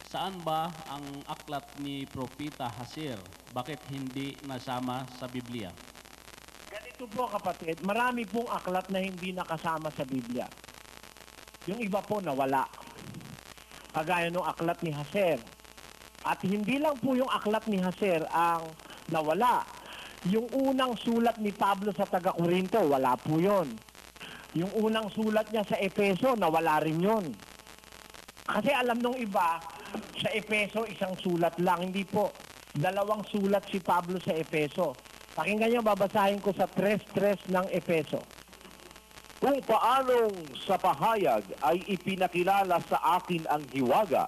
Saan ba ang aklat ni Propeta Hasir? Bakit hindi nasama sa Biblia? Ganito po kapatid, marami pong aklat na hindi nakasama sa Biblia. Yung iba po nawala. Kagaya ng aklat ni Hasir. At hindi lang po yung aklat ni Hasir ang nawala. Yung unang sulat ni Pablo sa taga-Corinto, wala po yun. Yung unang sulat niya sa Efeso, nawala rin yun. Kasi alam nung iba, sa Efeso, isang sulat lang. Hindi po. Dalawang sulat si Pablo sa Efeso. Pakinggan nyo, babasahin ko sa 3:3 ng Efeso. Kung paanong sa pahayag ay ipinakilala sa akin ang hiwaga,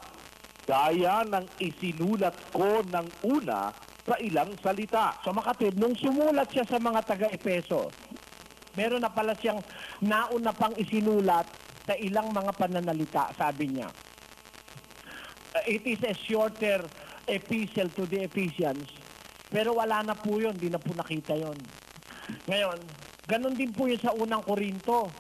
gaya ng isinulat ko ng una sa ilang salita. So makatid, nung sumulat siya sa mga taga-Efeso, meron na pala siyang nauna pang isinulat sa ilang mga pananalita, sabi niya. It is a shorter epistle to the Ephesians, pero wala na po yun, di na po nakita yun. Ngayon, ganun din po yun sa unang Korinto.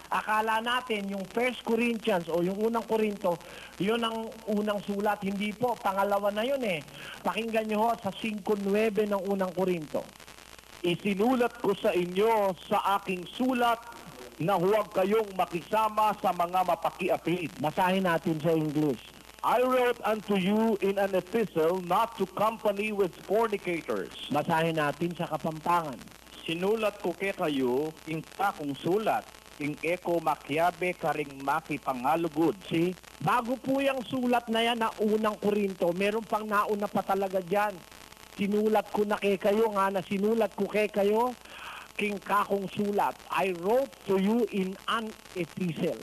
Akala natin yung 1 Corinthians o yung unang Korinto, yun ang unang sulat. Hindi po, pangalawa na yun eh. Pakinggan nyo ho sa 5:9 ng unang Korinto. Isinulat ko sa inyo sa aking sulat na huwag kayong makisama sa mga mapakiapid. Basahin natin sa English. I wrote unto you in an epistle not to company with fornicators. Basahin natin sa Kapampangan. Sinulat ko kay kayo, ing takong sulat, ing eko makyabe karing makipangalugod. See? Bago po yung sulat na yan na unang Korinto, meron pang nauna pa talaga dyan. Sinulat ko na kay kayo nga na sinulat ko kay kayo, king kakong sulat. I wrote to you in an epistle.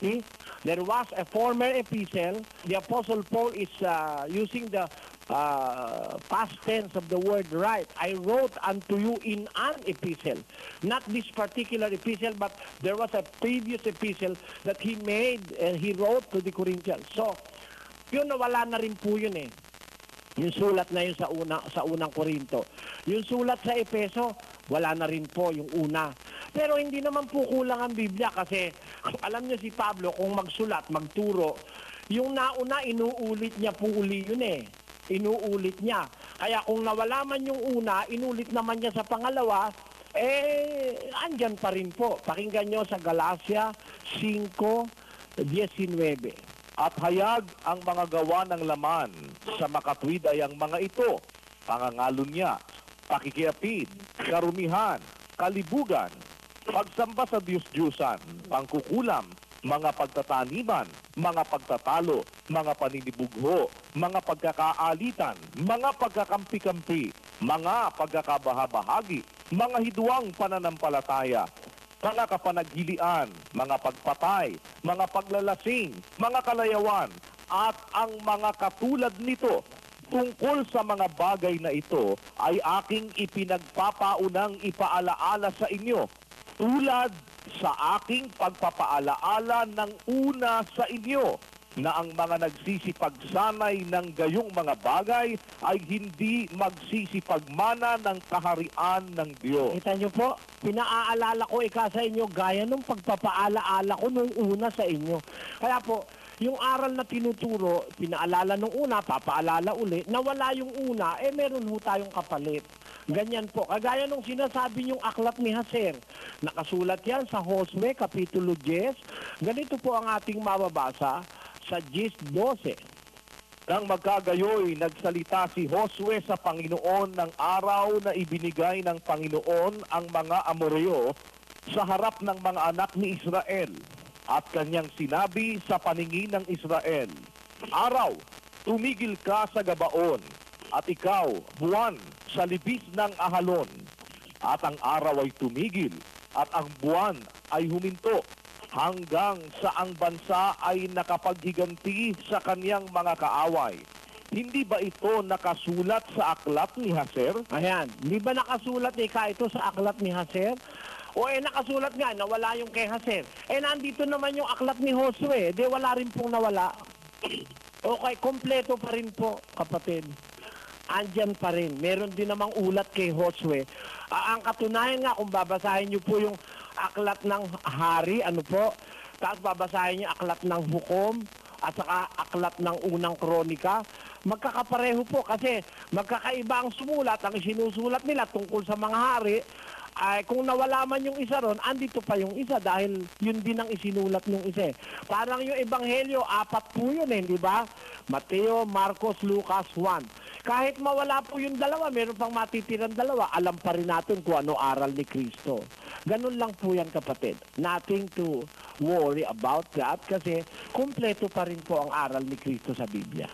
See? There was a former epistle. The Apostle Paul is using the past tense of the word write. I wrote unto you in an epistle. Not this particular epistle, but there was a previous epistle that he made and he wrote to the Corinthians. So, yun nawala na rin po yun eh. Yung sulat na yun sa unang Korinto. Yung sulat sa Efeso, wala na rin po yung una. Pero hindi naman po kulang ang Biblia kasi alam niyo si Pablo kung magsulat, magturo, yung nauna inuulit niya po uli yun eh. Inuulit niya. Kaya kung nawala man yung una, inulit naman niya sa pangalawa, andyan pa rin po. Pakinggan nyo sa Galatia 5:19. At hayag ang mga gawa ng laman sa makatwid ay ang mga ito, pangangalunya, pakikiapid, karumihan, kalibugan, pagsamba sa Diyos-Diyusan, pangkukulam, mga pagtataniman, mga pagtatalo, mga paninibugho, mga pagkakaalitan, mga pagkakampi-kampi, mga pagkakabahabahagi, mga hidwang pananampalataya, mga kapanaghilian, mga pagpatay, mga paglalasing, mga kalayawan, at ang mga katulad nito. Tungkol sa mga bagay na ito ay aking ipinagpapaunang ipaalaala sa inyo, tulad sa aking pagpapaalaala ng una sa inyo, na ang mga nagsisipagsanay ng gayong mga bagay ay hindi magsisipagmana ng kaharian ng Diyos. Kita nyo po, pinaaalala ko sa inyo gaya nung pagpapaalaala ko nung una sa inyo. Kaya po, yung aral na tinuturo, pinaalala nung una, papaalala uli, nawala yung una, meron ho tayong kapalit. Ganyan po. Kagaya nung sinasabi niyong aklat ni Hasir, nakasulat yan sa Josue, Kapitulo 10. Ganito po ang ating mababasa sa 10:12. Nang magkagayoy, nagsalita si Josue sa Panginoon ng araw na ibinigay ng Panginoon ang mga Amoreo sa harap ng mga anak ni Israel. At kanyang sinabi sa paningin ng Israel, Araw, tumigil ka sa Gabaon, at ikaw, buwan, sa libis ng Ahalon. At ang araw ay tumigil, at ang buwan ay huminto, hanggang sa ang bansa ay nakapaghiganti sa kaniyang mga kaaway. Hindi ba ito nakasulat sa aklat ni Hasir? Ayan, di ba nakasulat ito sa aklat ni Hasir? O nakasulat nga, nawala yung kay Hasir. Nandito naman yung aklat ni Josue, wala rin pong nawala. Okay, kompleto pa rin po, kapatid. Andyan pa rin. Meron din namang ulat kay Josue. Ang katunayan nga, kung babasahin niyo po yung aklat ng hari, tapos babasahin niyo aklat ng hukom, at saka aklat ng unang kronika, magkakapareho po kasi magkakaiba ang sumulat. Ang sinusulat nila tungkol sa mga hari, ay kung nawala man yung isa ron, andito pa yung isa dahil yun din ang isinulat ng isa. Parang yung Ebanghelyo, 4 po yun di ba? Mateo, Marcos, Lucas, Juan. Kahit mawala po yung dalawa, meron pang matitirang dalawa, alam pa rin natin kung ano aral ni Kristo. Ganun lang po yan, kapatid. Nothing to worry about that kasi kumpleto pa rin po ang aral ni Kristo sa Biblia.